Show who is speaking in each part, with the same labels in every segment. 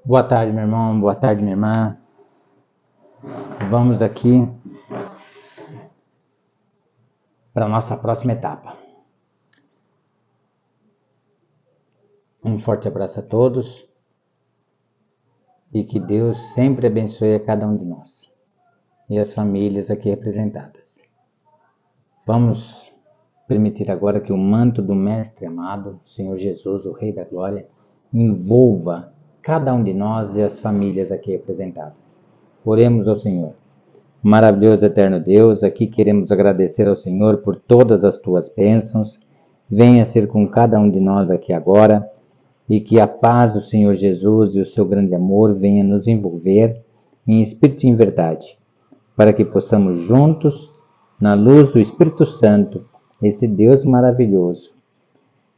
Speaker 1: Boa tarde, meu irmão. Boa tarde, minha irmã. Vamos aqui para a nossa próxima etapa. Um forte abraço a todos e que Deus sempre abençoe a cada um de nós e as famílias aqui representadas. Vamos permitir agora que o manto do Mestre amado, Senhor Jesus, o Rei da Glória, envolva cada um de nós e as famílias aqui representadas. Oremos ao Senhor. Maravilhoso eterno Deus, aqui queremos agradecer ao Senhor por todas as tuas bênçãos. Venha ser com cada um de nós aqui agora e que a paz do Senhor Jesus e o seu grande amor venha nos envolver em espírito e em verdade, para que possamos juntos, na luz do Espírito Santo, esse Deus maravilhoso,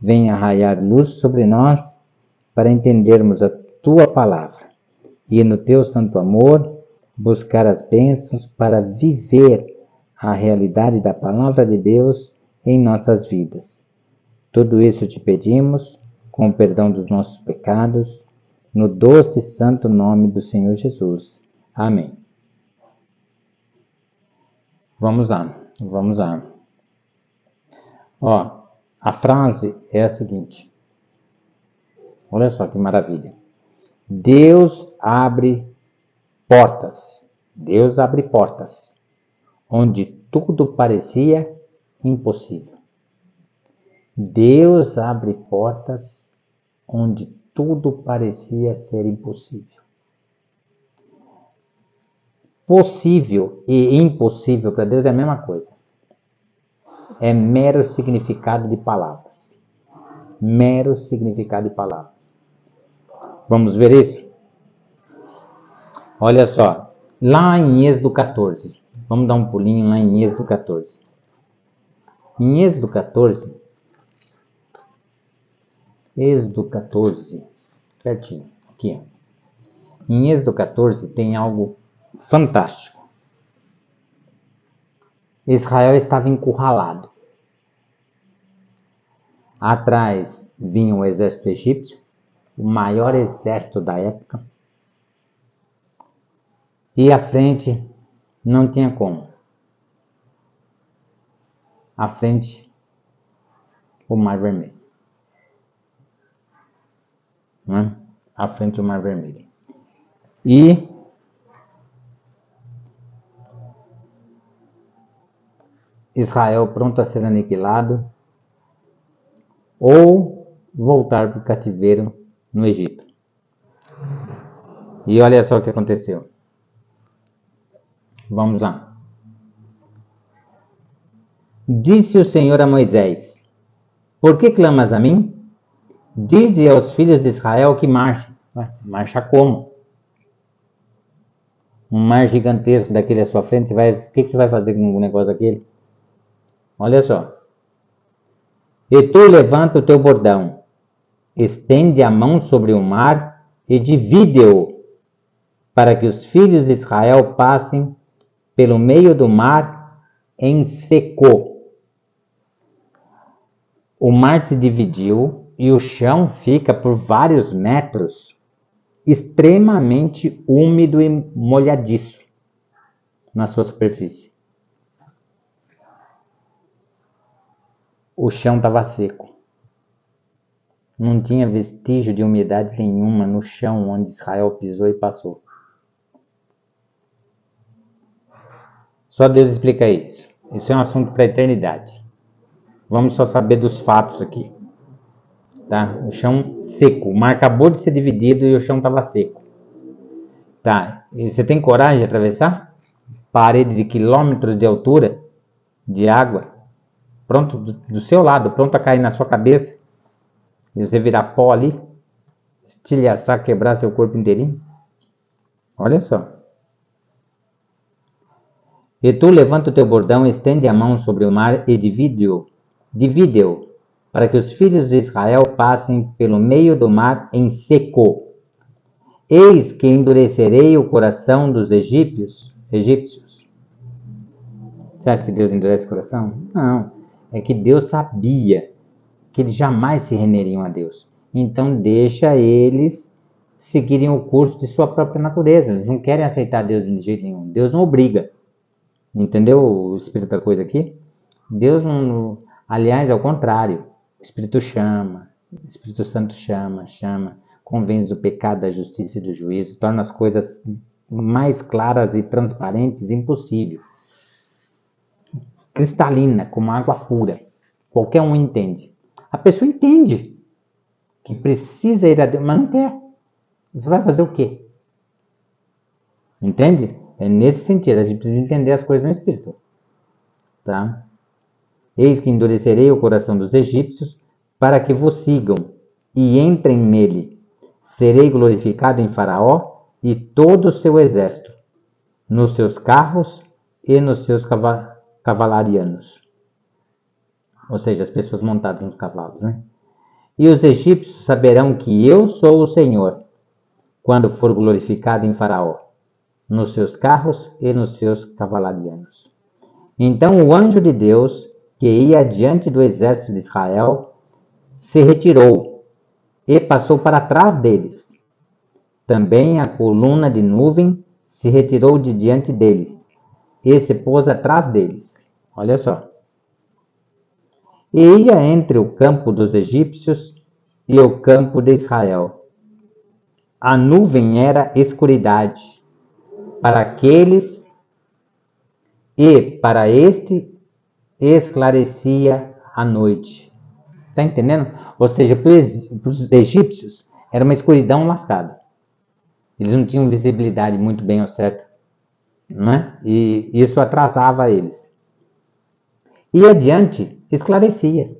Speaker 1: venha raiar luz sobre nós para entendermos a tua palavra e no teu santo amor buscar as bênçãos para viver a realidade da palavra de Deus em nossas vidas. Tudo isso te pedimos, com o perdão dos nossos pecados, no doce e santo nome do Senhor Jesus. Amém. Vamos lá. A frase é a seguinte. Olha só que maravilha. Deus abre portas onde tudo parecia impossível. Deus abre portas onde tudo parecia ser impossível. Possível e impossível para Deus é a mesma coisa. É mero significado de palavras. Vamos ver isso? Olha só, lá em Êxodo 14, vamos dar um pulinho lá em Êxodo 14. Em Êxodo 14, certinho, aqui. Em Êxodo 14 tem algo fantástico. Israel estava encurralado. Atrás vinha o exército egípcio, o maior exército da época. E à frente não tinha como. À frente, o Mar Vermelho. À frente, o Mar Vermelho. E Israel pronto a ser aniquilado ou voltar para o cativeiro no Egito. E olha só o que aconteceu. Vamos lá. Disse o Senhor a Moisés: por que clamas a mim? Dize aos filhos de Israel que marchem. Marcha como? Um mar gigantesco daquele à sua frente, o que você vai fazer com um negócio daquele? Olha só. E tu levanta o teu bordão, estende a mão sobre o mar e divide-o, para que os filhos de Israel passem pelo meio do mar em seco. O mar se dividiu e o chão fica por vários metros extremamente úmido e molhadiço na sua superfície. O chão estava seco. Não tinha vestígio de umidade nenhuma no chão onde Israel pisou e passou. Só Deus explica isso. Isso é um assunto para a eternidade. Vamos só saber dos fatos aqui. Tá? O chão seco. O mar acabou de ser dividido e o chão estava seco. Tá? E você tem coragem de atravessar? Parede de quilômetros de altura de água, pronto do seu lado, pronto a cair na sua cabeça, e você virar pó ali, estilhaçar, quebrar seu corpo inteirinho? Olha só. E tu levanta o teu bordão, estende a mão sobre o mar e divide-o, para que os filhos de Israel passem pelo meio do mar em seco. Eis que endurecerei o coração dos egípcios. Você acha que Deus endurece o coração? Não. É que Deus sabia que eles jamais se renderiam a Deus. Então deixa eles seguirem o curso de sua própria natureza. Eles não querem aceitar Deus de jeito nenhum. Deus não obriga. Entendeu o espírito da coisa aqui? Deus não... Aliás, ao contrário. O Espírito chama. O Espírito Santo chama. Convence do pecado, da justiça e do juízo. Torna as coisas mais claras e transparentes impossível. Cristalina, como água pura. Qualquer um entende. A pessoa entende que precisa ir a Deus, mas não quer. Você vai fazer o quê? Entende? É nesse sentido, a gente precisa entender as coisas no Espírito. Tá? Eis que endurecerei o coração dos egípcios para que vos sigam e entrem nele. Serei glorificado em Faraó e todo o seu exército, nos seus carros e nos seus cavalarianos. Ou seja, as pessoas montadas nos cavalos, né? E os egípcios saberão que eu sou o Senhor, quando for glorificado em Faraó, nos seus carros e nos seus cavalarianos. Então o anjo de Deus, que ia diante do exército de Israel, se retirou e passou para trás deles. Também a coluna de nuvem se retirou de diante deles e se pôs atrás deles. Olha só. E ia entre o campo dos egípcios e o campo de Israel. A nuvem era escuridade para aqueles e para este esclarecia a noite. Está entendendo? Ou seja, para os egípcios era uma escuridão lascada. Eles não tinham visibilidade muito bem ao certo, né? E isso atrasava eles. E adiante esclarecia.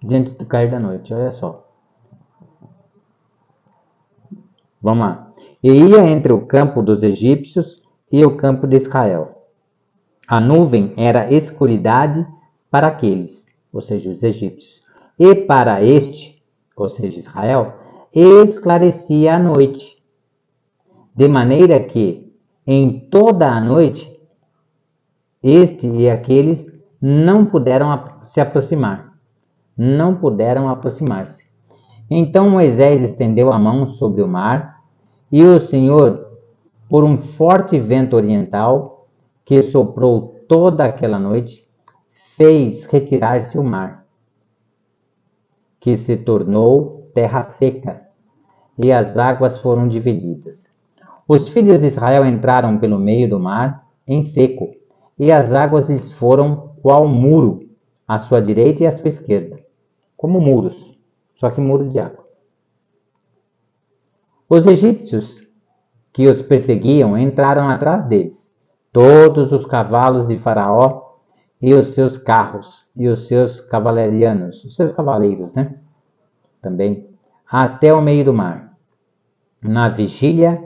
Speaker 1: Diante do cair da noite, olha só. Vamos lá. E ia entre o campo dos egípcios e o campo de Israel. A nuvem era escuridade para aqueles, ou seja, os egípcios. E para este, ou seja, Israel, esclarecia a noite. De maneira que, em toda a noite, este e aqueles não puderam se aproximar. Não puderam aproximar-se. Então Moisés estendeu a mão sobre o mar, e o Senhor, por um forte vento oriental, que soprou toda aquela noite, fez retirar-se o mar, que se tornou terra seca, e as águas foram divididas. Os filhos de Israel entraram pelo meio do mar, em seco, e as águas lhes foram qual muro, à sua direita e à sua esquerda, como muros, só que muro de água. Os egípcios que os perseguiam entraram atrás deles, todos os cavalos de Faraó e os seus carros e os seus cavalarianos, os seus cavaleiros, né? Também, até o meio do mar. Na vigília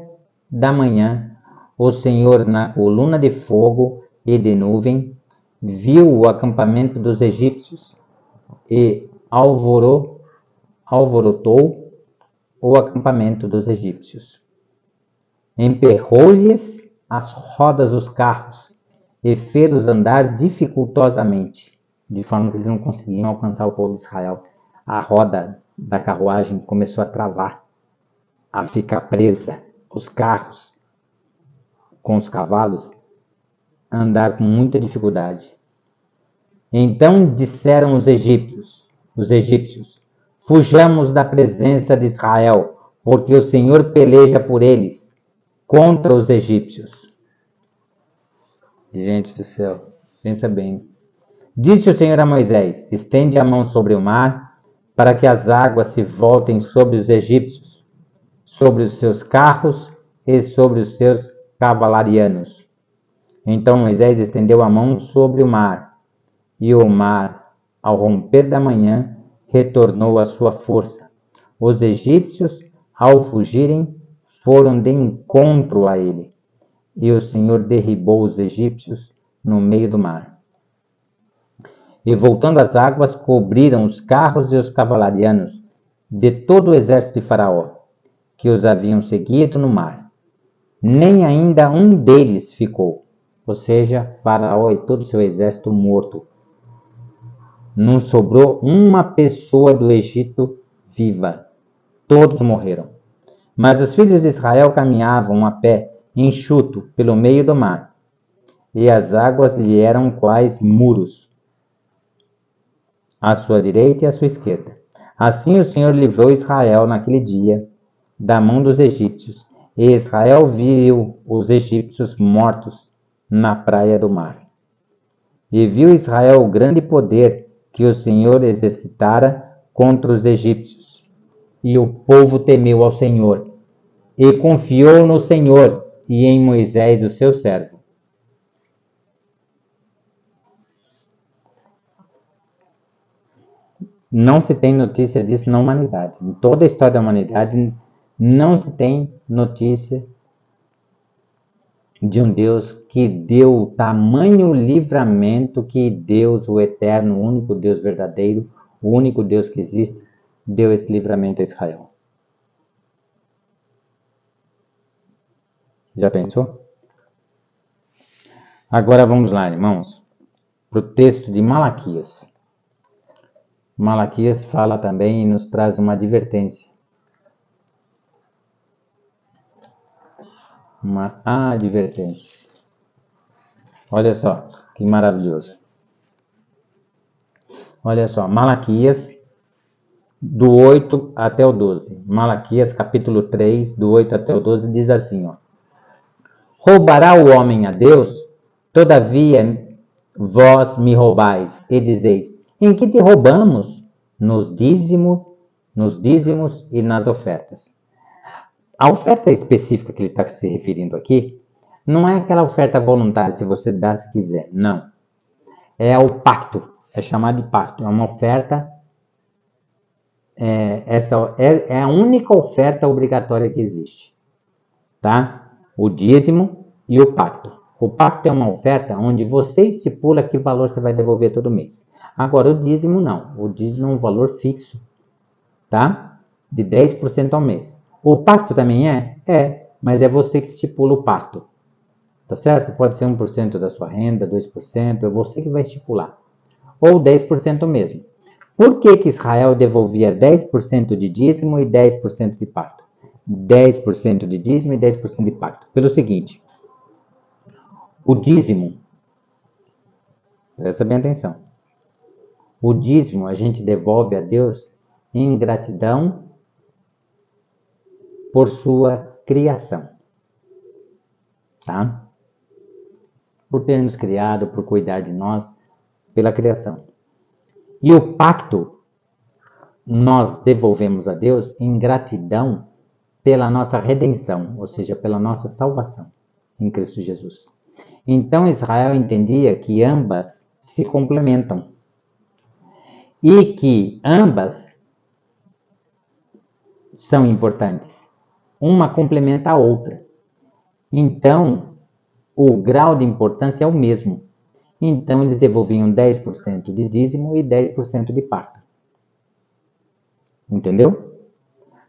Speaker 1: da manhã, o Senhor, na coluna de fogo e de nuvem, viu o acampamento dos egípcios e alvorotou o acampamento dos egípcios. Emperrou-lhes as rodas dos carros e fez-os andar dificultosamente, de forma que eles não conseguiam alcançar o povo de Israel. A roda da carruagem começou a travar, a ficar presa. Os carros com os cavalos andar com muita dificuldade. Então disseram os egípcios, fujamos da presença de Israel, porque o Senhor peleja por eles, contra os egípcios. Gente do céu, pensa bem. Disse o Senhor a Moisés, estende a mão sobre o mar, para que as águas se voltem sobre os egípcios, sobre os seus carros e sobre os seus cavalarianos. Então Moisés estendeu a mão sobre o mar, e o mar, ao romper da manhã, retornou à sua força. Os egípcios, ao fugirem, foram de encontro a ele, e o Senhor derribou os egípcios no meio do mar. E voltando as águas, cobriram os carros e os cavalarianos de todo o exército de Faraó, que os haviam seguido no mar. Nem ainda um deles ficou, ou seja, Faraó e todo o seu exército morto. Não sobrou uma pessoa do Egito viva. todos morreram. Mas os filhos de Israel caminhavam a pé, enxuto, pelo meio do mar, e as águas lhe eram quais muros, à sua direita e à sua esquerda. Assim o Senhor livrou Israel naquele dia da mão dos egípcios, e Israel viu os egípcios mortos na praia do mar. E viu Israel o grande poder que o Senhor exercitara contra os egípcios. E o povo temeu ao Senhor, e confiou no Senhor e em Moisés, o seu servo. Não se tem notícia disso na humanidade. Em toda a história da humanidade, não se tem notícia de um Deus que deu tamanho livramento, que Deus, o eterno, o único Deus verdadeiro, o único Deus que existe, deu esse livramento a Israel. Já pensou? Agora vamos lá, irmãos, para o texto de Malaquias. Malaquias fala também e nos traz uma advertência. Uma advertência. Olha só, que maravilhoso. Olha só, Malaquias, do 8 até o 12. Malaquias, capítulo 3, do 8 até o 12, diz assim, ó. Roubará o homem a Deus? Todavia vós me roubais, e dizeis, em que te roubamos? Nos dízimos e nas ofertas. A oferta específica que ele está se referindo aqui, não é aquela oferta voluntária, se você dá se quiser, não. É o pacto, é chamado de pacto, é uma oferta, essa é a única oferta obrigatória que existe, tá? O dízimo e o pacto. O pacto é uma oferta onde você estipula que valor você vai devolver todo mês. Agora, o dízimo não. O dízimo é um valor fixo, tá? De 10% ao mês. O pacto também é? É, mas é você que estipula o pacto. Tá certo? Pode ser 1% da sua renda, 2%, é você que vai estipular. Ou 10% mesmo. Por que Israel devolvia 10% de dízimo e 10% de pacto? 10% de dízimo e 10% de pacto. Pelo seguinte, o dízimo, presta bem atenção, o dízimo a gente devolve a Deus em gratidão por sua criação, tá? Por ter nos criado, por cuidar de nós, pela criação. E o pacto nós devolvemos a Deus em gratidão pela nossa redenção, ou seja, pela nossa salvação em Cristo Jesus. Então Israel entendia que ambas se complementam e que ambas são importantes. Uma complementa a outra. Então, o grau de importância é o mesmo. Então, eles devolviam 10% de dízimo e 10% de pacto. Entendeu?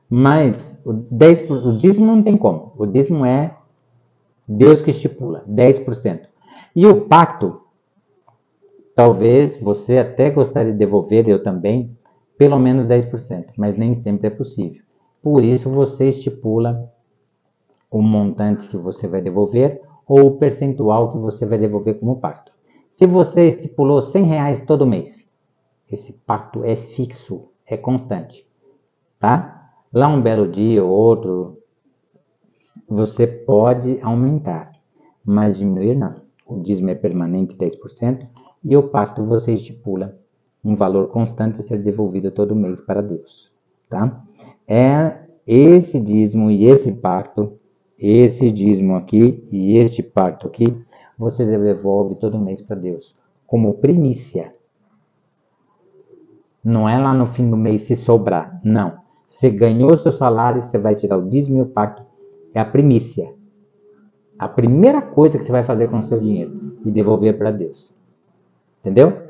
Speaker 1: Mas o dízimo não tem como. O dízimo é Deus que estipula, 10%. E o pacto, talvez você até gostaria de devolver, eu também, pelo menos 10%, mas nem sempre é possível. Por isso você estipula o montante que você vai devolver ou o percentual que você vai devolver como pacto. Se você estipulou R$100 todo mês, esse pacto é fixo, é constante, tá? Lá um belo dia ou outro, você pode aumentar, mas diminuir não. O dízimo é permanente 10% e o pacto você estipula um valor constante a ser devolvido todo mês para Deus, tá? É esse dízimo e esse pacto, esse dízimo aqui e este pacto aqui, você devolve todo mês para Deus, como primícia. Não é lá no fim do mês se sobrar, não. Você ganhou o seu salário, você vai tirar o dízimo e o pacto, é a primícia. A primeira coisa que você vai fazer com o seu dinheiro e devolver para Deus. Entendeu?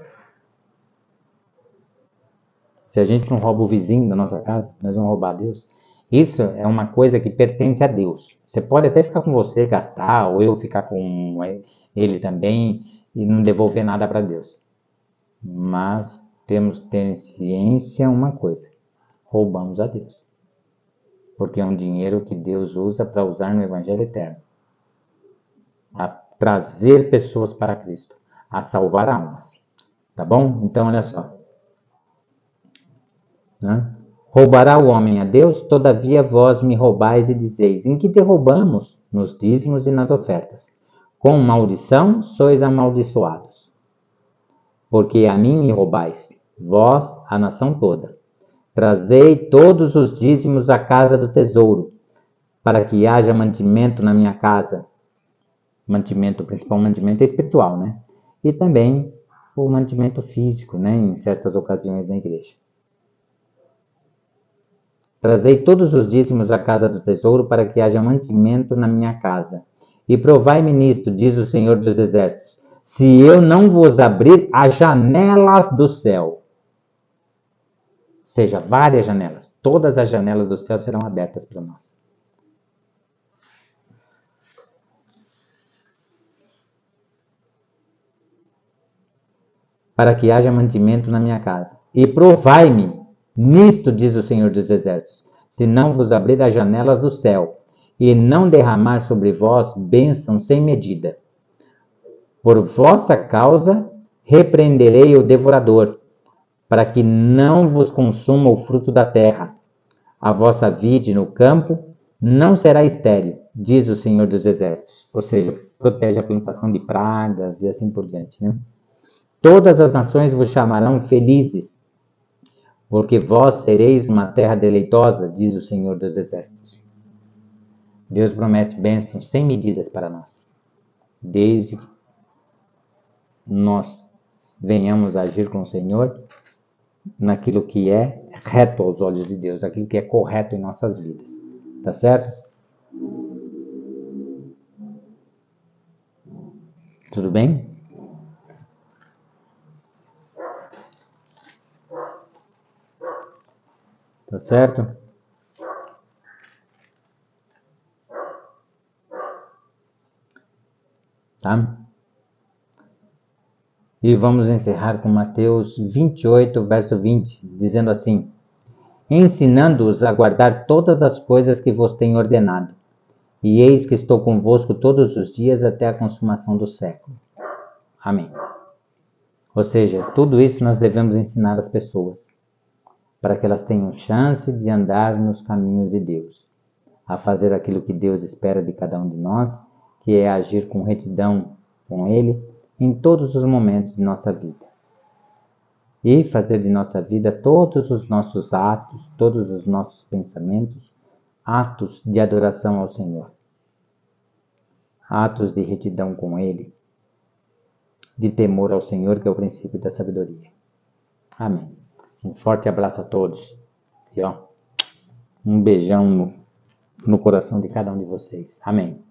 Speaker 1: Se a gente não rouba o vizinho da nossa casa, nós vamos roubar a Deus. Isso é uma coisa que pertence a Deus. Você pode até ficar com você, gastar, ou eu ficar com ele também e não devolver nada para Deus. Mas temos que ter ciência uma coisa: roubamos a Deus. porque é um dinheiro que Deus usa para usar no Evangelho eterno, a trazer pessoas para Cristo, a salvar almas. Tá bom? Então, olha só. Né? Roubará o homem a Deus? Todavia vós me roubais e dizeis: em que te roubamos? Nos dízimos e nas ofertas. Com maldição sois amaldiçoados, porque a mim me roubais, vós, a nação toda. Trazei todos os dízimos à casa do tesouro, para que haja mantimento na minha casa. Mantimento, principal mantimento espiritual, né? E também o mantimento físico, né? Em certas ocasiões na igreja. Trazei todos os dízimos à casa do tesouro, para que haja mantimento na minha casa. E provai-me nisto, diz o Senhor dos Exércitos, se eu não vos abrir as janelas do céu. Ou seja, várias janelas. Todas as janelas do céu serão abertas para nós. Para que haja mantimento na minha casa. E provai-me nisto, diz o Senhor dos Exércitos, se não vos abrir as janelas do céu, e não derramar sobre vós bênção sem medida. Por vossa causa repreenderei o devorador, para que não vos consuma o fruto da terra. A vossa vide no campo não será estéril, diz o Senhor dos Exércitos. Ou seja, protege a plantação de pragas e assim por diante, né? Todas as nações vos chamarão felizes, porque vós sereis uma terra deleitosa, diz o Senhor dos Exércitos. Deus promete bênçãos sem medidas para nós, desde que nós venhamos a agir com o Senhor naquilo que é reto aos olhos de Deus, aquilo que é correto em nossas vidas. Tá certo? Tudo bem? Tá certo? Tá? E vamos encerrar com Mateus 28, verso 20, dizendo assim: ensinando-os a guardar todas as coisas que vos tenho ordenado. E eis que estou convosco todos os dias até a consumação do século. Amém. Ou seja, tudo isso nós devemos ensinar às pessoas, para que elas tenham chance de andar nos caminhos de Deus, a fazer aquilo que Deus espera de cada um de nós, que é agir com retidão com Ele em todos os momentos de nossa vida. E fazer de nossa vida todos os nossos atos, todos os nossos pensamentos, atos de adoração ao Senhor. Atos de retidão com Ele, de temor ao Senhor, que é o princípio da sabedoria. Amém. Um forte abraço a todos. E um beijão no coração de cada um de vocês. Amém.